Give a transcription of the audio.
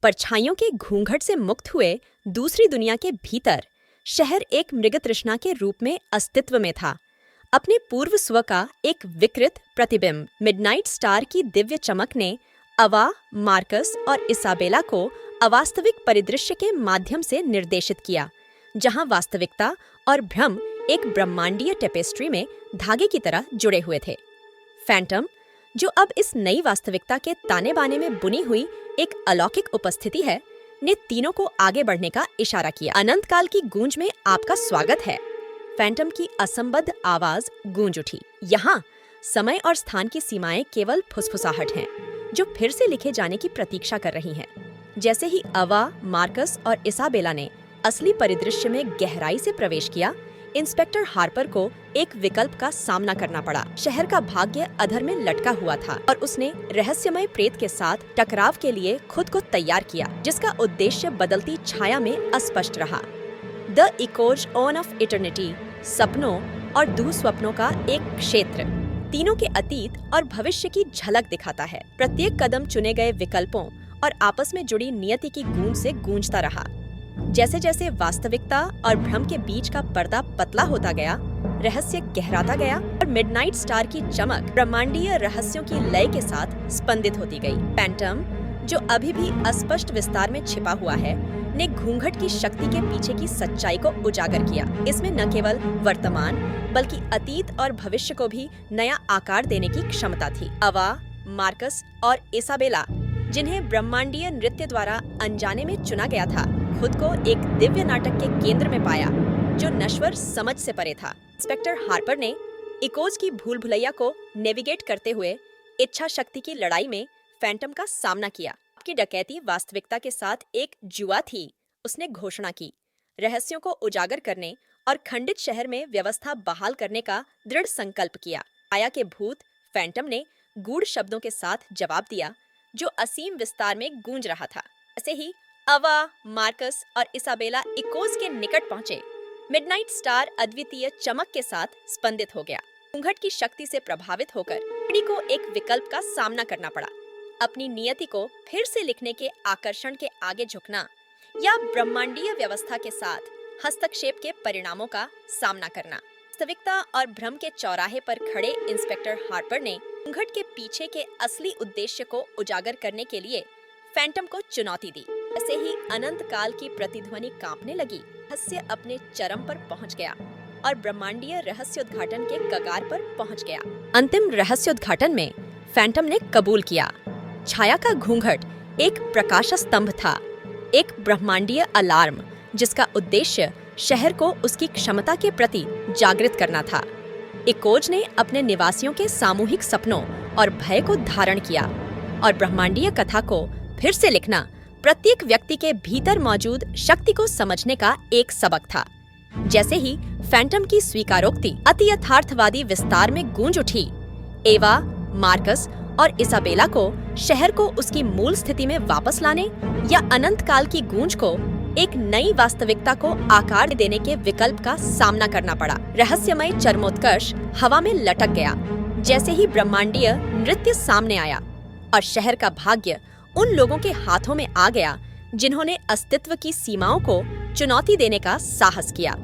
परछाइयों के घूंघट से मुक्त हुए दूसरी दुनिया के भीतर शहर एक मृगतृष्णा के रूप में अस्तित्व में था। अपने पूर्व स्व का एक विकृत प्रतिबिंब मिडनाइट स्टार की दिव्य चमक ने अवा, मार्कस और इसाबेला को अवास्तविक परिदृश्य के माध्यम से निर्देशित किया, जहां वास्तविकता और भ्रम एक ब्रह्मांडीय टेपेस्ट्री में धागे की तरह जुड़े हुए थे। फैंटम, जो अब इस नई वास्तविकता के ताने बाने में बुनी हुई एक अलौकिक उपस्थिति है, ने तीनों को आगे बढ़ने का इशारा किया। अनंत काल की गूंज में आपका स्वागत है। फैंटम की असंबद्ध आवाज गूंज उठी। यहाँ समय और स्थान की सीमाएं केवल फुसफुसाहट हैं, जो फिर से लिखे जाने की प्रतीक्षा कर रही हैं। जैसे ही अवा, मार्कस और इसाबेला ने असली परिदृश्य में गहराई से प्रवेश किया, इंस्पेक्टर हार्पर को एक विकल्प का सामना करना पड़ा। शहर का भाग्य अधर में लटका हुआ था और उसने रहस्यमय प्रेत के साथ टकराव के लिए खुद को तैयार किया, जिसका उद्देश्य बदलती छाया में अस्पष्ट रहा। The echoes on off eternity, सपनों और दुःस्वप्नों का एक क्षेत्र, तीनों के अतीत और भविष्य की झलक दिखाता है। प्रत्येक कदम चुने गए विकल्पों और आपस में जुड़ी नियति की गूंज से गूंजता रहा। जैसे जैसे वास्तविकता और भ्रम के बीच का पर्दा पतला होता गया, रहस्य गहराता गया और मिडनाइट स्टार की चमक ब्रह्मांडीय रहस्यों की लय के साथ स्पंदित होती गई। फैंटम, जो अभी भी अस्पष्ट विस्तार में छिपा हुआ है, ने घूंघट की शक्ति के पीछे की सच्चाई को उजागर किया। इसमें न केवल वर्तमान बल्कि अतीत और भविष्य को भी नया आकार देने की क्षमता थी। अवा, मार्कस और इसाबेला, जिन्हें ब्रह्मांडीय नृत्य द्वारा अनजाने में चुना गया था, खुद को एक दिव्य नाटक के केंद्र में पाया, जो नश्वर समझ से परे था। इंस्पेक्टर हार्पर ने इकोज की भूल भुलैया को नेविगेट करते हुए इच्छा शक्ति की लड़ाई में फैंटम का सामना किया। आपकी डकैती वास्तविकता के साथ एक जुआ थी, उसने घोषणा की। रहस्यों को उजागर करने और खंडित शहर में व्यवस्था बहाल करने का दृढ़ संकल्प किया। आया के भूत फैंटम ने गूढ़ शब्दों के साथ जवाब दिया, जो असीम विस्तार में गूंज रहा था। ऐसे ही अवा, मार्कस और इसाबेला इकोज के निकट पहुंचे। मिडनाइट स्टार अद्वितीय चमक के साथ स्पंदित हो गया। घूंघट की शक्ति से प्रभावित होकर लड़की को एक विकल्प का सामना करना पड़ा। अपनी नियति को फिर से लिखने के आकर्षण के आगे झुकना या ब्रह्मांडीय व्यवस्था के साथ हस्तक्षेप के परिणामों का सामना करना। वास्तविकता और भ्रम के चौराहे पर खड़े इंस्पेक्टर हार्पर ने घूंघट के पीछे के असली उद्देश्य को उजागर करने के लिए फैंटम को चुनौती दी। ऐसे ही अनंत काल की प्रतिध्वनि कांपने लगी। रहस्य अपने चरम पर पहुंच गया और ब्रह्मांडीय रहस्योद्घाटन के कगार पर पहुंच गया। अंतिम रहस्योद्घाटन में फैंटम ने कबूल किया। छाया का घूंघट एक प्रकाश स्तंभ था, एक ब्रह्मांडीय अलार्म, जिसका उद्देश्य शहर को उसकी क्षमता के प्रति जागृत करना था। इकोज ने अपने निवासियों के सामूहिक सपनों और भय को धारण किया और ब्रह्मांडीय कथा को फिर से लिखना प्रत्येक व्यक्ति के भीतर मौजूद शक्ति को समझने का एक सबक था। जैसे ही फैंटम की स्वीकारोक्ति अति यथार्थवादी विस्तार में गूंज उठी, एवा, मार्कस और इसाबेला को शहर को उसकी मूल स्थिति में वापस लाने या अनंत काल की गूंज को एक नई वास्तविकता को आकार देने के विकल्प का सामना करना पड़ा। रहस्यमय चरमोत्कर्ष हवा में लटक गया जैसे ही ब्रह्मांडीय नृत्य सामने आया, और शहर का भाग्य उन लोगों के हाथों में आ गया जिन्होंने अस्तित्व की सीमाओं को चुनौती देने का साहस किया।